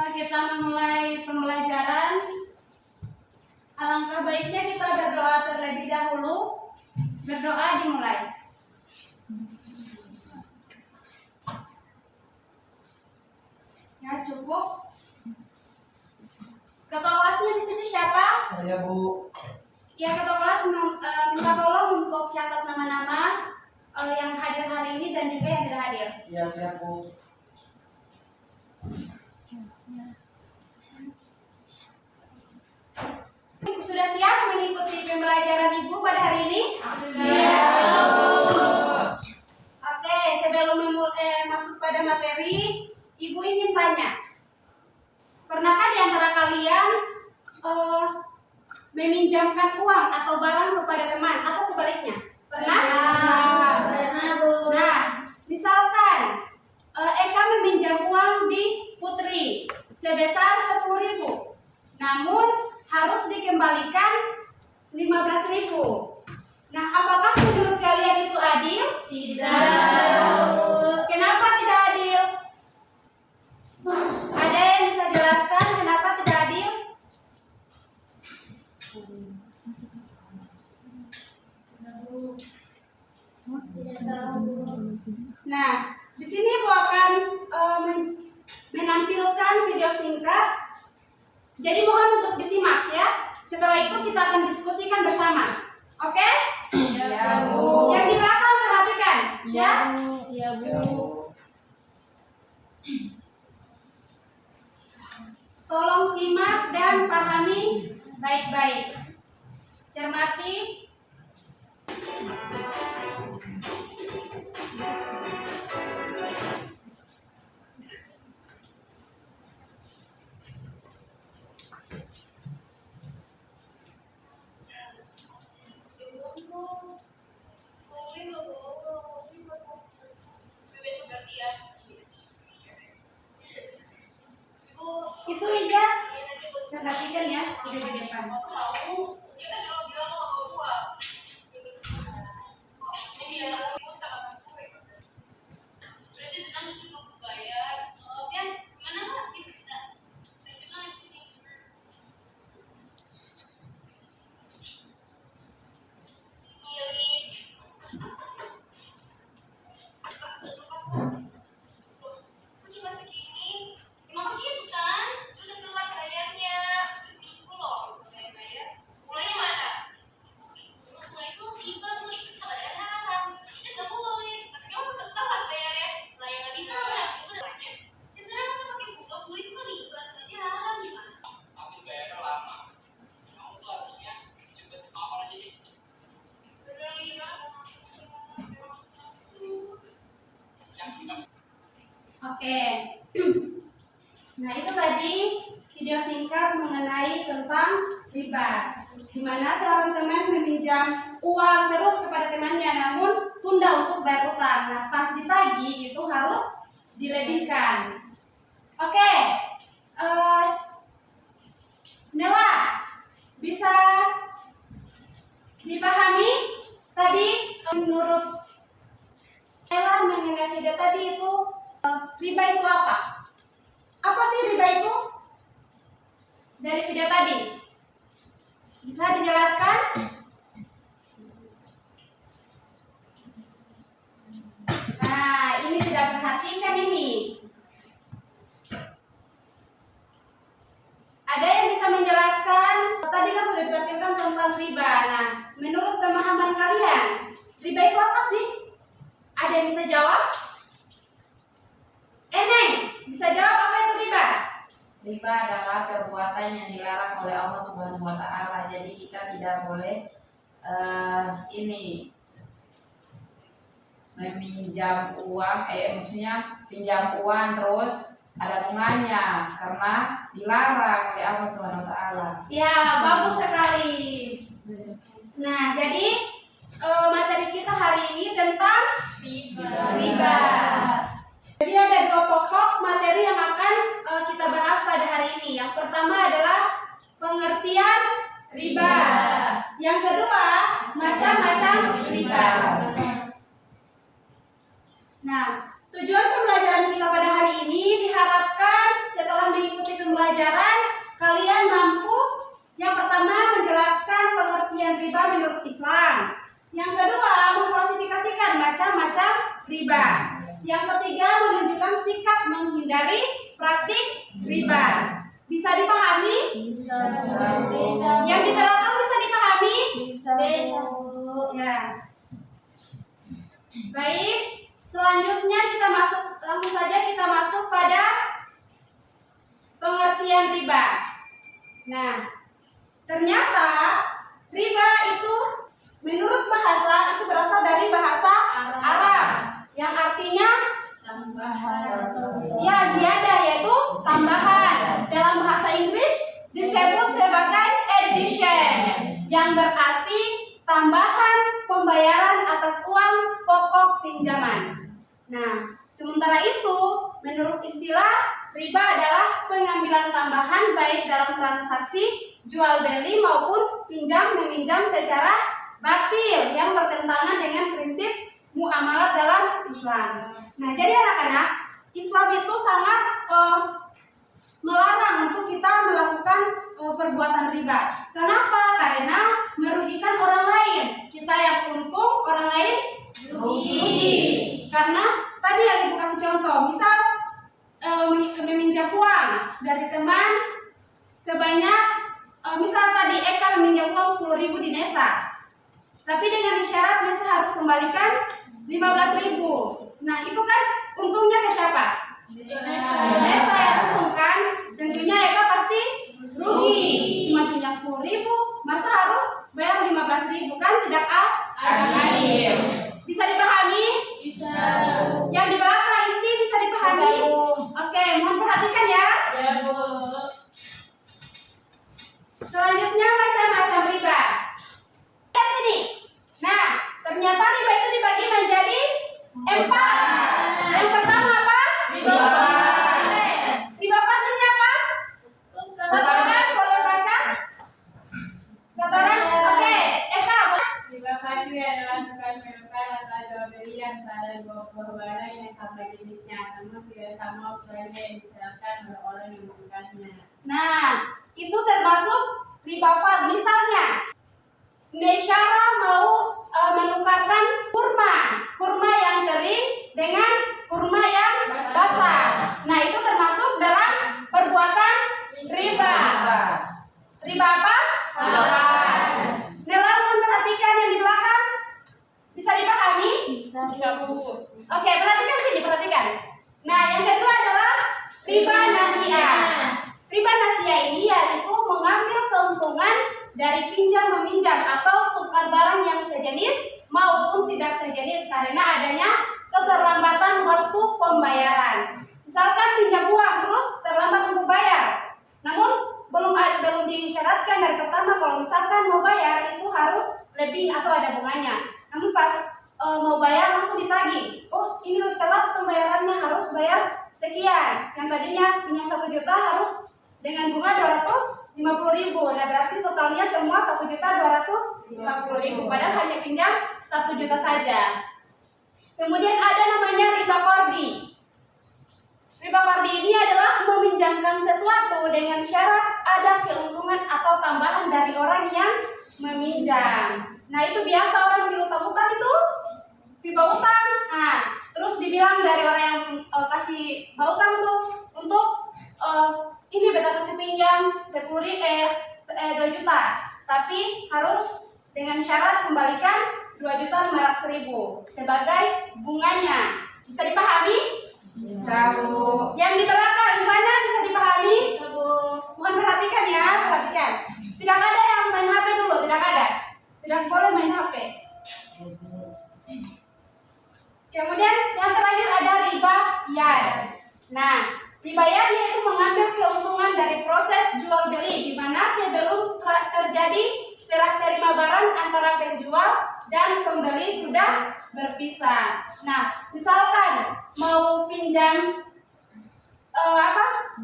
Sebelum kita memulai pembelajaran, alangkah baiknya kita berdoa terlebih dahulu. Berdoa dimulai. Ya, cukup. Ketua kelasnya di sini siapa? Saya, Bu. Ya, ketua kelas minta tolong untuk catat nama-nama yang hadir hari ini dan juga yang tidak hadir. Ya, siap, Bu. Sudah siap mengikuti pembelajaran Ibu pada hari ini? Siap. Oke, sebelum masuk pada materi, Ibu ingin tanya, pernahkah di antara kalian meminjamkan uang atau barang kepada teman atau sebaliknya? Pernah? Pernah, Bu. Nah, misalkan Eka meminjam uang di Putri sebesar 10.000, namun harus dikembalikan 15.000. Nah, apakah menurut kalian itu adil? Tidak. Kenapa tidak adil? Ada yang bisa jelaskan kenapa tidak adil? Tidak tahu. Nah, di sini Ibu akan menampilkan video singkat. Jadi mohon untuk disimak ya. Setelah itu kita akan diskusikan bersama. Oke? Ya, Bu. Yang di belakang perhatikan ya. Ya, Ya, Bu. Bu. Tolong simak dan pahami baik-baik. Cermati. Itu Ija, perhatikan ya video di depan. Oke. Nah, itu tadi video singkat mengenai tentang riba, di mana seorang teman meminjam uang terus kepada temannya, namun tunda untuk bayar utang. Nah, pas ditagih itu harus dilebihkan. Oke, Nela, bisa dipahami tadi menurut Nela mengenai video tadi itu riba itu apa? Apa sih riba itu? Dari video tadi bisa dijelaskan? Nah, ini tidak perhatikan ini. Ada yang bisa menjelaskan? Tadi kan sudah ditampilkan tentang riba. Nah, menurut pemahaman kalian, riba itu apa sih? Ada yang bisa jawab? Eneng, bisa jawab apa itu riba? Riba adalah perbuatan yang dilarang oleh Allah Subhanahu wa Ta'ala. Jadi kita tidak boleh meminjam uang, maksudnya pinjam uang terus ada bunganya karena dilarang oleh Allah Subhanahu wa Ta'ala. Ya, bagus sekali. Nah, jadi materi kita hari ini tentang riba. Jadi ada dua pokok materi yang akan kita bahas pada hari ini. Yang pertama adalah pengertian riba. Yang kedua, macam-macam riba. Nah, tujuan pembelajaran kita pada hari ini diharapkan setelah mengikuti riba menurut Islam. Yang kedua, mengklasifikasikan macam-macam riba. Yang ketiga, menunjukkan sikap menghindari praktik riba. Bisa dipahami? Bisa. Yang di belakang bisa dipahami? Bisa. Ya. Baik, selanjutnya langsung saja kita masuk pada pengertian riba. Nah, ternyata riba itu menurut bahasa itu berasal dari bahasa Arab yang artinya ya ziyadah, yaitu tambahan. Dalam bahasa Inggris disebut sebagai addition yang berarti tambahan pembayaran atas uang pokok pinjaman. Nah, sementara itu menurut istilah riba adalah pengambilan tambahan baik dalam transaksi jual beli maupun pinjam meminjam secara batil yang bertentangan dengan prinsip muamalah dalam Islam. Nah, jadi anak-anak, Islam itu sangat melarang untuk kita melakukan perbuatan riba. Kenapa? Karena merugikan orang lain. Kita yang untung, orang lain rugi. Karena tadi yang Ibu kasih contoh, misal meminjam uang dari teman sebanyak misal tadi Eka meminjam uang 10.000 di Nesa, tapi dengan syarat Nesa harus kembalikan 15.000. Nah, itu kan untungnya ke siapa? Nesa yang untung kan, tentunya Eka pasti rugi. Cuma punya 10.000, masa harus bayar 15.000, kan tidak adil. Bisa dipahami? Bisa. Yang di belakang isi bisa dipahami? Oke, mohon perhatikan ya. Ya, Bu. Selanjutnya macam-macam riba. Lihat sini. Nah, ternyata riba itu dibagi menjadi 4. Yang pertama apa? Riba fadl. Oke. Riba fadlnya apa? Satu orang boleh baca? Satu orang? Oke. Eka, boleh? Riba fadl adalah tukar menukar atau jual beli yang salah dua buah barang yang sama jenisnya, namun tidak sama ukurannya yang disyaratkan oleh orang yang membutuhkannya. Nah, itu termasuk riba fadl. Misalnya, Mesyara mau menukarkan kurma yang kering dengan kurma yang basah. Nah, itu termasuk dalam perbuatan riba. Riba apa? Nela, mohon perhatikan yang di belakang. Bisa dipahami? Bisa. Bu. Oke, perhatikan sini, perhatikan. Nah, yang kedua adalah riba nasiah. Riba nasiah ini yaitu mengambil keuntungan dari pinjam meminjam atau tukar barang yang sejenis maupun tidak sejenis karena adanya keterlambatan waktu pembayaran. Misalkan pinjam uang terus terlambat untuk bayar, namun belum disyaratkan dari pertama kalau misalkan mau bayar itu harus lebih atau ada bunganya. Namun pas mau bayar langsung ditagih, oh ini telat pembayarannya, harus bayar sekian. Yang tadinya punya 1 juta harus dengan bunga 250.000. Nah, berarti totalnya semua 1.250.000, padahal hanya pinjam 1 juta saja. Kemudian ada namanya riba qardi. Riba qardi ini adalah meminjamkan sesuatu dengan syarat ada keuntungan atau tambahan dari orang yang meminjam. Nah, itu biasa orang piutang-utang itu riba utang. Nah, terus dibilang dari orang yang kasih utang tuh untuk ini beta kasih pinjam 2 juta, tapi harus dengan syarat kembalikan 2.500.000 sebagai bunganya. Bisa dipahami? Bisa, Bu. Yang di belakang gimana? Bisa dipahami? Bisa, Bu. Mohon perhatikan ya, perhatikan. Tidak ada yang main HP dulu, tidak ada. Tidak boleh main HP. Kemudian yang terakhir ada riba yad. Nah, riba yad yaitu mengambil keuntungan dari proses jual beli di mana sebelum terjadi serah terima barang antara penjual dan pembeli sudah berpisah. Nah, misalkan mau pinjam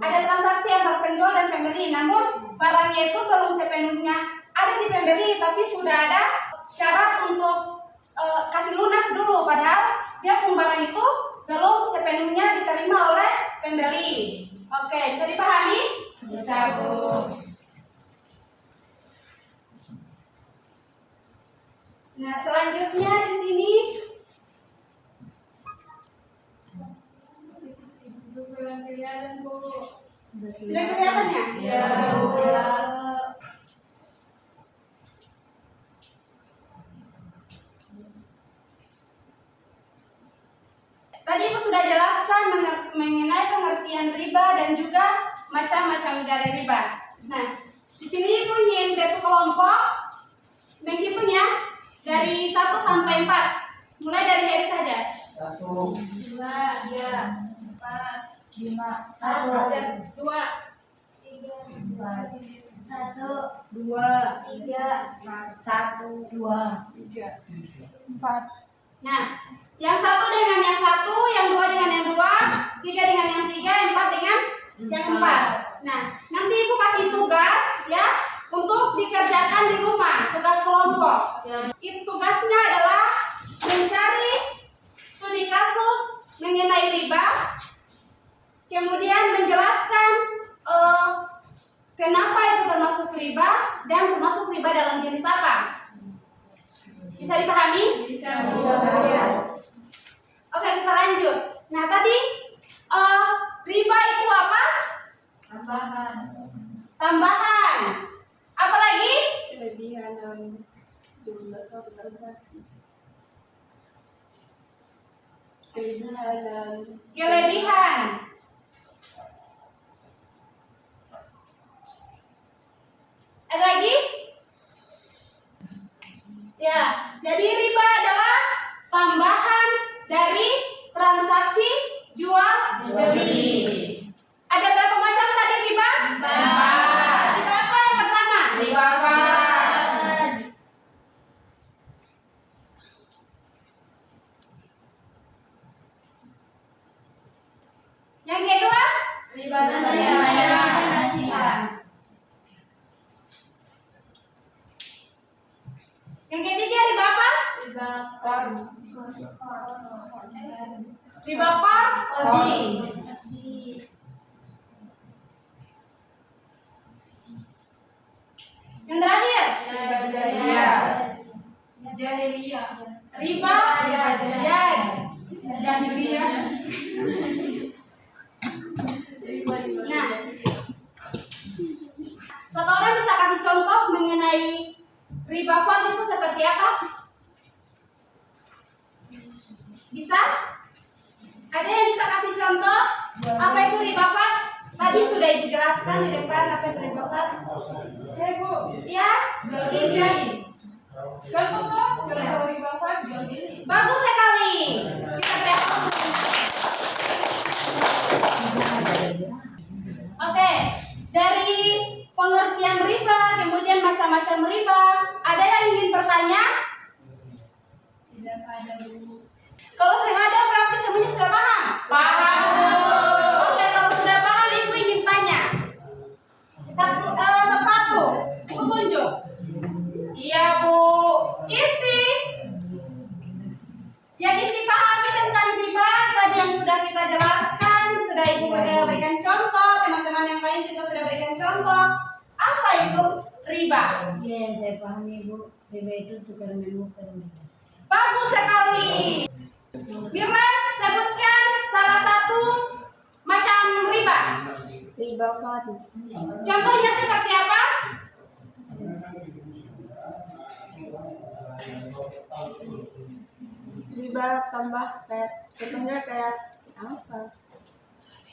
ada transaksi antara penjual dan pembeli, namun barangnya itu belum sepenuhnya ada di pembeli, tapi sudah ada syarat untuk kasih lunas dulu, padahal dia barang itu belum sepenuhnya diterima oleh pembeli. Oke, bisa dipahami? Bisa, Bu. Nah, selanjutnya di sini kelihatan Bu. sudah kelihatan ya? Ya. Tadi Ibu sudah jelaskan mengenai pengertian riba dan juga macam-macam dari riba. Nah, di sini Ibu ingin satu kelompok menghitungnya dari 1 sampai 4. Mulai dari Heri saja. 1, 2, 3, 4, 5, 1, 2, 3, 4, 1, 2, 3, 4, 4. Nah, yang 1 dengan yang 1, yang 2 dengan yang 2, 3 dengan yang 3, 4 dengan yang 4. Nah, nanti Ibu kasih tugas ya untuk dikerjakan di rumah, tugas kelompok. Itu tugasnya adalah mencari studi kasus mengenai riba, kemudian menjelaskan kenapa itu termasuk riba dan termasuk riba dalam jenis apa. Bisa dipahami? Bisa. Oke, kita lanjut. Nah, tadi riba itu apa? Tambahan. Apa lagi? Kelebihan dalam jumlah suatu transaksi. Kelebihan. Ada lagi? Ya, jadi riba adalah tambahan dari transaksi jual beli. Ada berapa macam tadi riba? 4. Riba apa yang pertama? Riba fad. Yang kedua? Riba nasihat. Yang ketiga riba apa? Riba qardhi. Yang terakhir? Jahiliyah. Riba jahiliyah. Nah, satu orang bisa kasih contoh mengenai riba fad itu seperti apa? Bisa? Ada yang bisa kasih contoh apa itu riba fad? Tadi sudah Ibu jelaskan di depan apa itu riba fad. Ya Bu, ya, izin. Contoh riba fad jual beli. Bagus sekali. Kita lihat. Oke, dari pengertian riba, kemudian macam-macam riba, ada yang ingin bertanya? Tidak ada Bu. Kalau saya ada berarti semuanya sudah paham? Paham. Oke, kalau sudah paham Ibu ingin tanya. Satu-satu, Ibu tunjuk. Iya, Bu. Isi. Yang isi pahami tentang riba tadi yang sudah kita jelaskan, sudah Ibu berikan contoh, teman-teman yang lain juga sudah berikan contoh. Apa itu riba? Ya, saya pahami Bu. Riba itu tukar menukar. Bagus sekali. Mirna, sebutkan salah satu macam riba. Riba fad. Contohnya seperti apa? Riba tambah kayak contohnya kayak apa?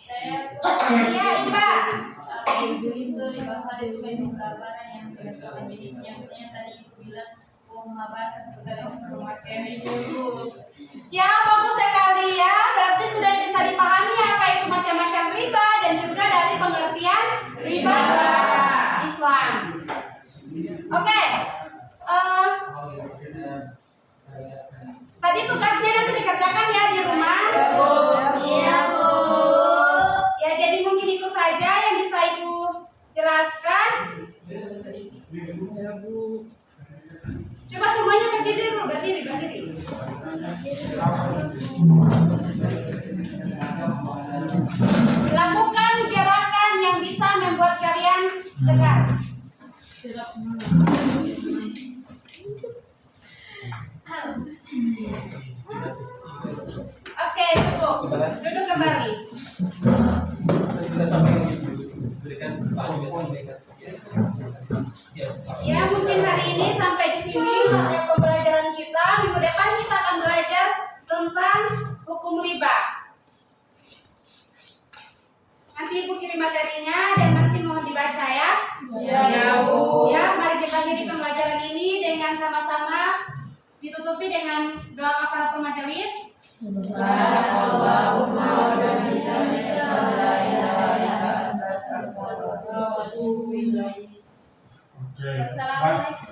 Iya, riba. Itu riba fad itu menukar barang yang berdasarkan jenisnya. Misalnya tadi Ibu bilang pembahasan tukar materi dulu. Ya, bagus sekali ya. Berarti sudah bisa dipahami apa itu macam-macam riba dan juga dari pengertian riba Islam. Oke. Tadi tugasnya nanti dikerjakan ya di rumah. Iya, Bu. Ya, jadi mungkin itu saja yang bisa Ibu jelaskan. Coba semuanya berdiri dulu, berdiri. Lakukan gerakan yang bisa membuat kalian segar. Ya, mungkin hari ini sampai di sini ya pembelajaran kita. Minggu depan kita akan belajar tentang hukum riba. Nanti Ibu kirim materinya dan nanti mohon dibaca ya. Ya, Bu. Ya, mari kita akhiri pembelajaran ini dengan sama-sama ditutupi dengan doa kafaratul majelis. Subhanallahumma wa bihamdika la ilaha illa anta astaghfiruka wa atubu ilaik. Assalamualaikum.